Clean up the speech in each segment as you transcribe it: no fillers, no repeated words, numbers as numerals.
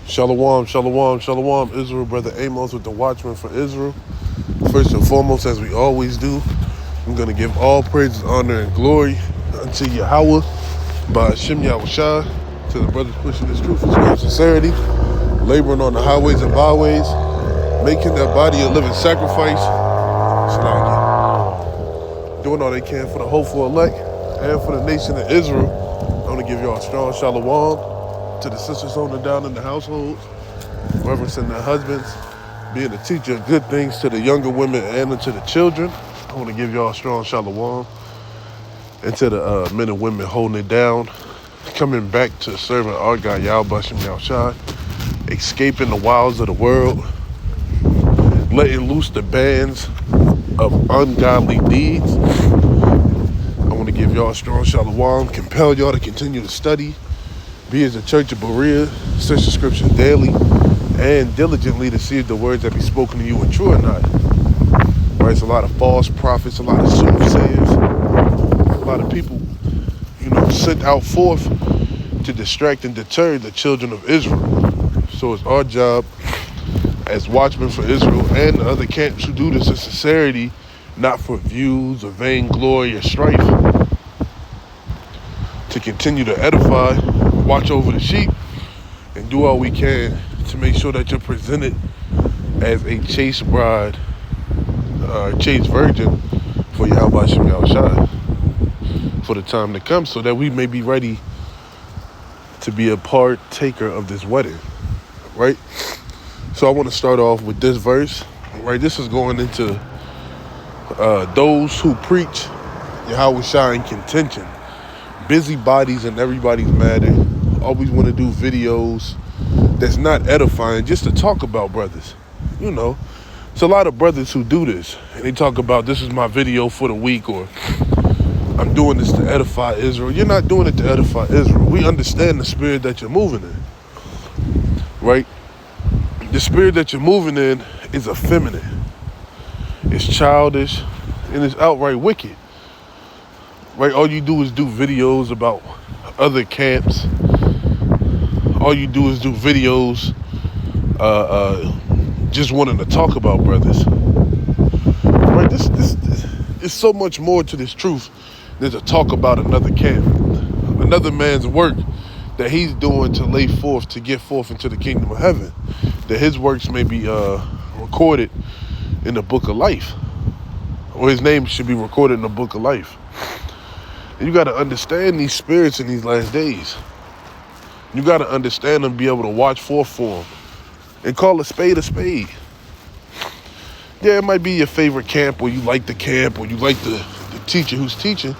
Shalom, shalom, shalom, Israel. Brother Amos with the Watchman for Israel. First and foremost, as we always do, I'm going to give all praises, honor, and glory unto Yahweh, by Hashem Yahushua, to the brothers pushing this truth with sincerity, laboring on the highways and byways, making their body a living sacrifice, doing all they can for the hopeful elect and for the nation of Israel. I want to give y'all a strong shalom to the sisters holding down in the households, reverencing their husbands, being a teacher of good things to the younger women and to the children. I want to give y'all a strong shalom. And to the men and women holding it down, coming back to serving our God, Yahweh Shem Yahushua, escaping the wilds of the world, letting loose the bands of ungodly deeds. I want to give y'all a strong shalom, compel y'all to continue to study, be as a church of Berea, search the scriptures daily, and diligently to see if the words that be spoken to you are true or not. Right? It's a lot of false prophets, a lot of soothsayers, a lot of people, sent out forth to distract and deter the children of Israel. So it's our job as watchmen for Israel and the other camps who do this in sincerity, not for views or vainglory or strife, to continue to edify, watch over the sheep, and do all we can to make sure that you're presented as a chaste bride, chaste virgin for Yahweh Shem Yahushua for the time to come, so that we may be ready to be a partaker of this wedding, right? So I want to start off with this verse, right? This is going into those who preach Yahweh in contention, busybodies in everybody's matter, always want to do videos that's not edifying, just to talk about brothers. It's a lot of brothers who do this, and they talk about, this is my video for the week, or I'm doing this to edify Israel. You're not doing it to edify Israel. We understand the spirit that you're moving in, right? The spirit that you're moving in is effeminate. It's childish, and it's outright wicked, right? All you do is do videos about other camps. All you do is do videos just wanting to talk about brothers, right? This is so much more to this truth than to talk about another camp, another man's work that he's doing to lay forth, to get forth into the kingdom of heaven, that his works may be recorded in the book of life, or his name should be recorded in the book of life. And you got to understand these spirits in these last days. You got to understand them, be able to watch forth for them, and call a spade a spade. Yeah, it might be your favorite camp, or you like the camp, or you like the teacher who's teaching.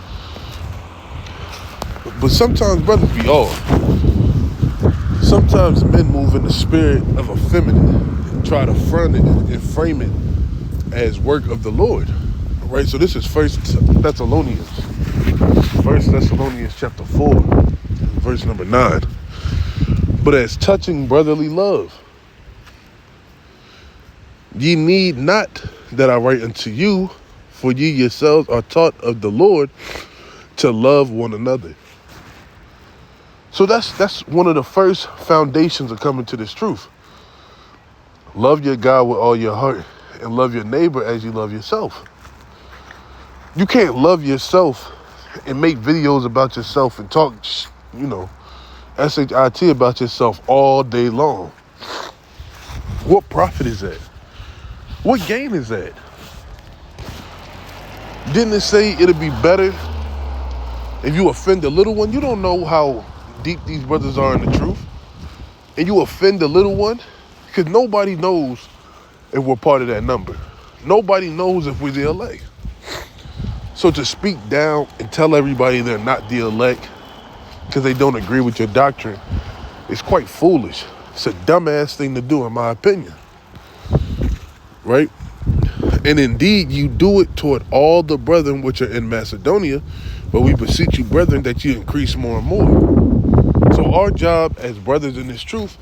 But sometimes brothers be off. Sometimes men move in the spirit of effeminate and try to front it and frame it as work of the Lord. Right? So this is First Thessalonians chapter 4, verse number 9. But as touching brotherly love, ye need not that I write unto you, for ye yourselves are taught of the Lord to love one another. So that's one of the first foundations of coming to this truth. Love your God with all your heart, and love your neighbor as you love yourself. You can't love yourself and make videos about yourself and talk, shit about yourself all day long. What profit is that? What gain is that? Didn't it say it'll be better if you offend the little one? You don't know how deep these brothers are in the truth, and you offend the little one, because nobody knows if we're part of that number. Nobody knows if we're the elect. So to speak down and tell everybody they're not the elect because they don't agree with your doctrine is quite foolish. It's a dumbass thing to do, in my opinion, right? And indeed, you do it toward all the brethren which are in Macedonia, but we beseech you, brethren, that you increase more and more. So our job as brothers in this truth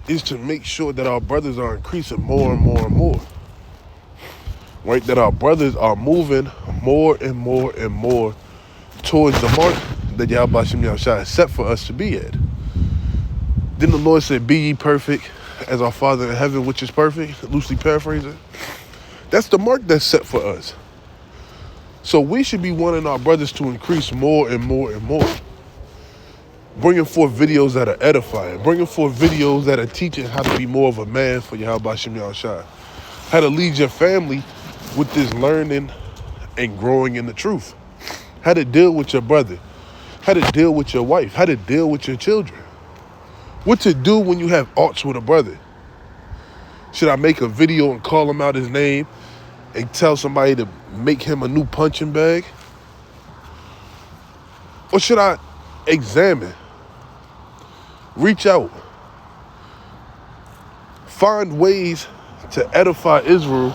is to make sure that our brothers are increasing more and more and more. Right? That our brothers are moving more and more and more towards the mark that Yahweh Shem Yahushua has set for us to be at. Then the Lord said, be ye perfect as our Father in heaven, which is perfect, loosely paraphrasing. That's the mark that's set for us. So we should be wanting our brothers to increase more and more and more. Bringing forth videos that are edifying. Bringing forth videos that are teaching how to be more of a man for Yahweh Shem Yahushua. How to lead your family with this learning and growing in the truth. How to deal with your brother. How to deal with your wife. How to deal with your children. What to do when you have arts with a brother. Should I make a video and call him out his name and tell somebody to make him a new punching bag? Or should I examine, reach out, find ways to edify Israel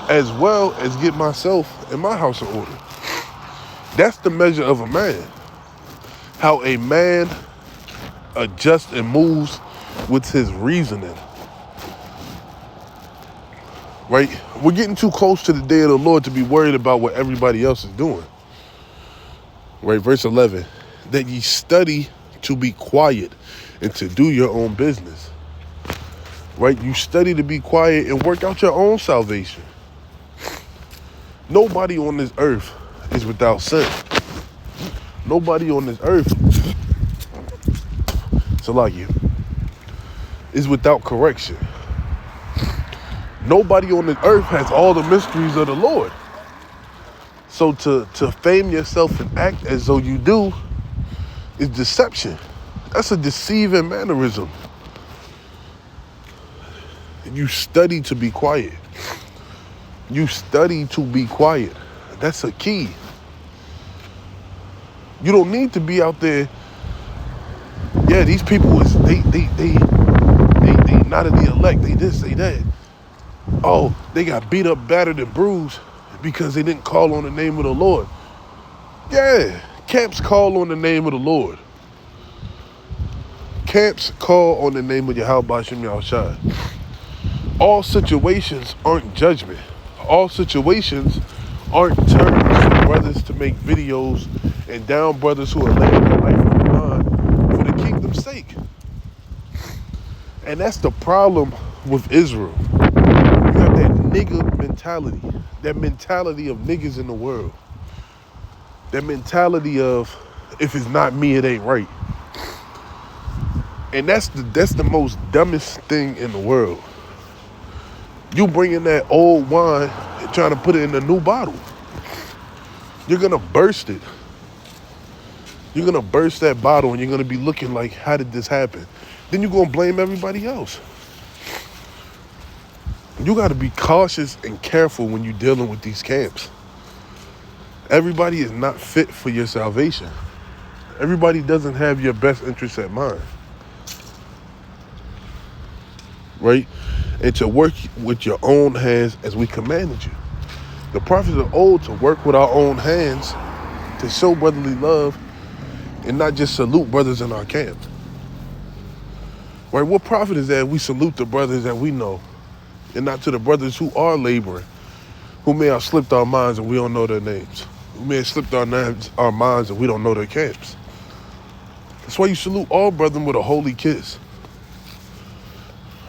as well as get myself and my house in order? That's the measure of a man. How a man adjusts and moves with his reasoning. Right? We're getting too close to the day of the Lord to be worried about what everybody else is doing. Right? Verse 11. That ye study to be quiet and to do your own business. Right? You study to be quiet and work out your own salvation. Nobody on this earth is without sin. Nobody on this earth, is without correction. Nobody on this earth has all the mysteries of the Lord. So to fame yourself and act as though you do is deception. That's a deceiving mannerism. You study to be quiet. You study to be quiet. That's a key. You don't need to be out there. Yeah, these people is they not of the elect. They this, they that. Oh, they got beat up, battered, and bruised because they didn't call on the name of the Lord. Yeah, camps call on the name of the Lord. Camps call on the name of Yahweh Shem Yahushua. All situations aren't judgment. All situations aren't terms for brothers to make videos and down brothers who are laying their life on the line for the kingdom's sake. And that's the problem with Israel. You have that nigga mentality. That mentality of niggas in the world. That mentality of, if it's not me, it ain't right. And that's the most dumbest thing in the world. You bringing that old wine and trying to put it in a new bottle. You're going to burst it. You're going to burst that bottle and you're going to be looking like, how did this happen? Then you're going to blame everybody else. You got to be cautious and careful when you're dealing with these camps. Everybody is not fit for your salvation. Everybody doesn't have your best interests at mind. Right? And to work with your own hands as we commanded you. The prophets of old to work with our own hands to show brotherly love and not just salute brothers in our camp. Right? What prophet is that we salute the brothers that we know and not to the brothers who are laboring, who may have slipped our minds and we don't know their names, who may have slipped our minds and we don't know their camps. That's why you salute all brethren with a holy kiss.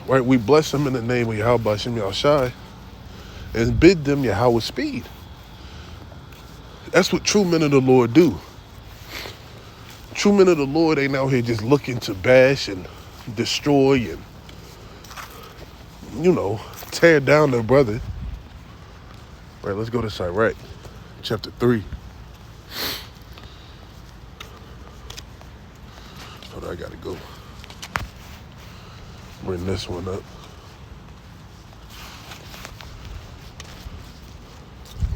Right? We bless them in the name of Yahweh Shem Yahushua and bid them Yahweh speed. That's what true men of the Lord do. True men of the Lord ain't out here just looking to bash and destroy and, tear down their brother. Right, let's go to Sirach, chapter 3. Hold on, I gotta go. Bring this one up.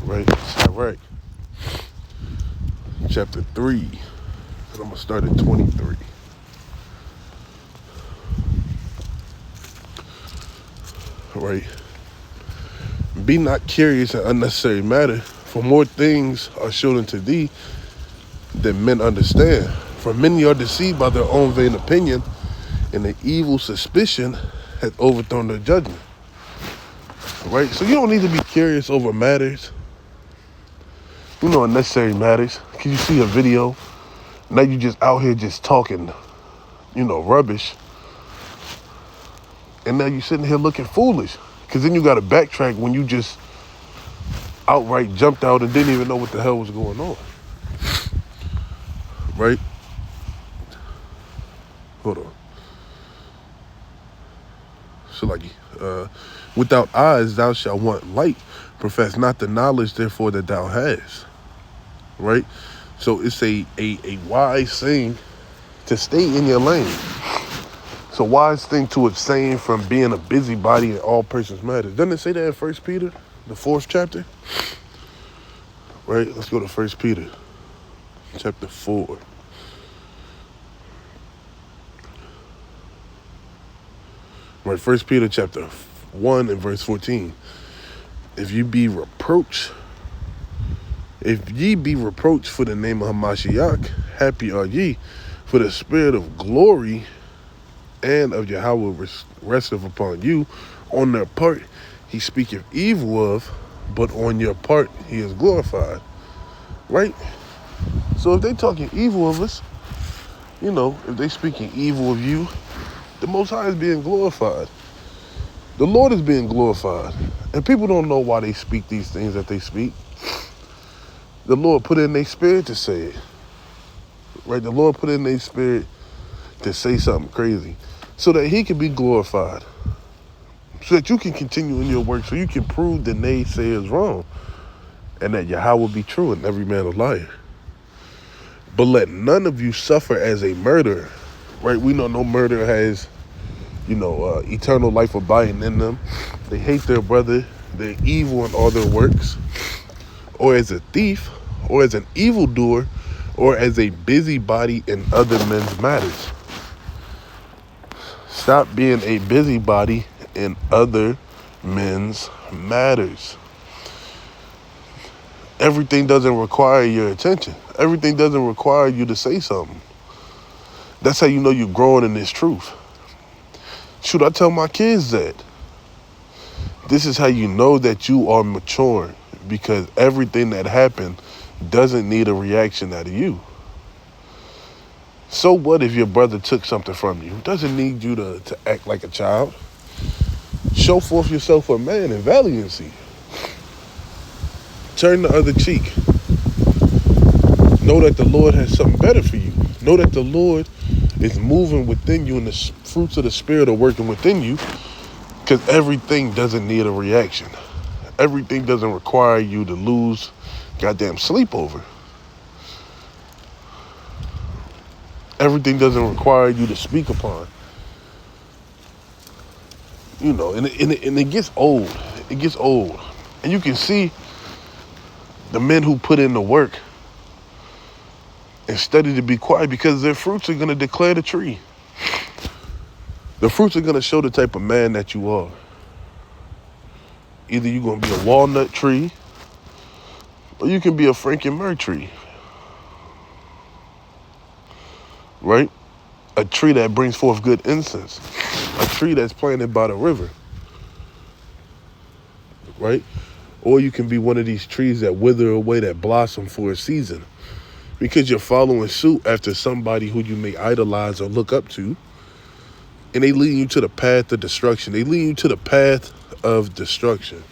Right, Sirach, chapter 3. And I'm gonna start at 23. Right. Be not curious in unnecessary matter, for more things are shown unto thee than men understand. For many are deceived by their own vain opinion, and the evil suspicion hath overthrown their judgment. Right? So you don't need to be curious over matters. Unnecessary matters. Because you see a video, now you just out here just talking, rubbish. And now you're sitting here looking foolish. Because then you got to backtrack when you just outright jumped out and didn't even know what the hell was going on. Right? Hold on. So like, without eyes thou shalt want light. Profess not the knowledge therefore that thou hast. Right? So it's a wise thing to stay in your lane. It's a wise thing to abstain from being a busybody in all persons matters. Doesn't it say that in 1 Peter, the 4th chapter? Right? Let's go to 1 Peter, chapter 4. Right, 1 Peter chapter 1 and verse 14. If ye be reproached for the name of Hamashiach, happy are ye, for the spirit of glory and of Yahweh resteth upon you. On their part he speaketh evil of, but on your part he is glorified. Right? So if they talking evil of us, if they speaking evil of you, the Most High is being glorified. The Lord is being glorified. And people don't know why they speak these things that they speak. The Lord put it in their spirit to say it. Right? The Lord put it in their spirit to say something crazy so that he can be glorified. So that you can continue in your work, so you can prove the naysayers wrong. And that Yahweh will be true and every man a liar. But let none of you suffer as a murderer. Right? We know no murderer has, eternal life abiding in them. They hate their brother. They're evil in all their works. Or as a thief, or as an evildoer, or as a busybody in other men's matters. Stop being a busybody in other men's matters. Everything doesn't require your attention. Everything doesn't require you to say something. That's how you know you're growing in this truth. Shoot, I tell my kids that. This is how you know that you are maturing, because everything that happened doesn't need a reaction out of you. So what if your brother took something from you? It doesn't need you to act like a child. Show forth yourself a man in valiancy. Turn the other cheek. Know that the Lord has something better for you. Know that the Lord is moving within you and the fruits of the Spirit are working within you, because everything doesn't need a reaction. Everything doesn't require you to lose goddamn sleep over. Everything doesn't require you to speak upon. And it gets old. It gets old. And you can see the men who put in the work and study to be quiet, because their fruits are going to declare the tree. The fruits are going to show the type of man that you are. Either you're going to be a walnut tree, or you can be a Frankenmuir tree. Right? A tree that brings forth good incense. A tree that's planted by the river. Right? Or you can be one of these trees that wither away, that blossom for a season. Because you're following suit after somebody who you may idolize or look up to. And they lead you to the path of destruction. They lead you to the path of destruction.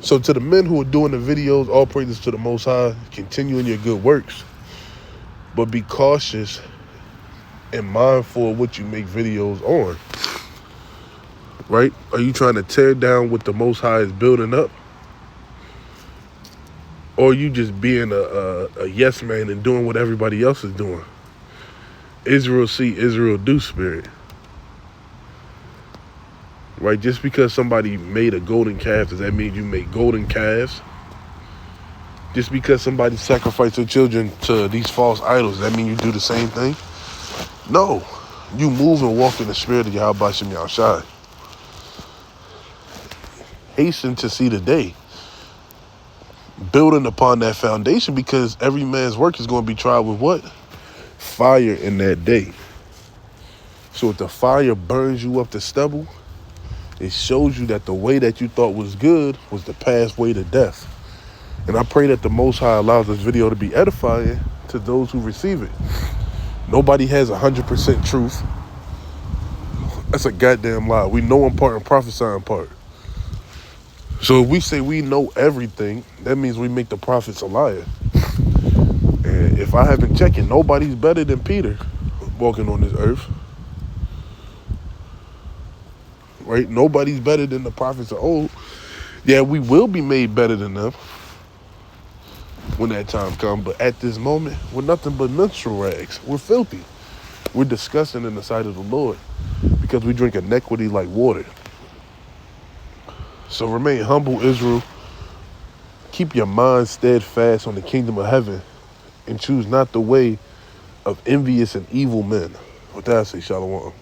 So to the men who are doing the videos, all praises to the Most High. Continue in your good works. But be cautious and mindful of what you make videos on. Right? Are you trying to tear down what the Most High is building up? Or are you just being a yes man and doing what everybody else is doing? Israel see, Israel do spirit. Right? Just because somebody made a golden calf, does that mean you make golden calves? Just because somebody sacrificed their children to these false idols, does that mean you do the same thing? No. You move and walk in the spirit of Yahweh Shem Yahushai. Hasten to see the day. Building upon that foundation, because every man's work is going to be tried with what? Fire in that day. So if the fire burns you up to stubble, it shows you that the way that you thought was good was the past way to death. And I pray that the Most High allows this video to be edifying to those who receive it. Nobody has 100% truth. That's a goddamn lie. We know in part and prophesy in part. So if we say we know everything, that means we make the prophets a liar. And if I haven't checked it, nobody's better than Peter walking on this earth. Right? Nobody's better than the prophets of old. Yeah, we will be made better than them when that time comes. But at this moment, we're nothing but menstrual rags. We're filthy. We're disgusting in the sight of the Lord because we drink iniquity like water. So remain humble, Israel. Keep your mind steadfast on the kingdom of heaven and choose not the way of envious and evil men. With that, I say shalom.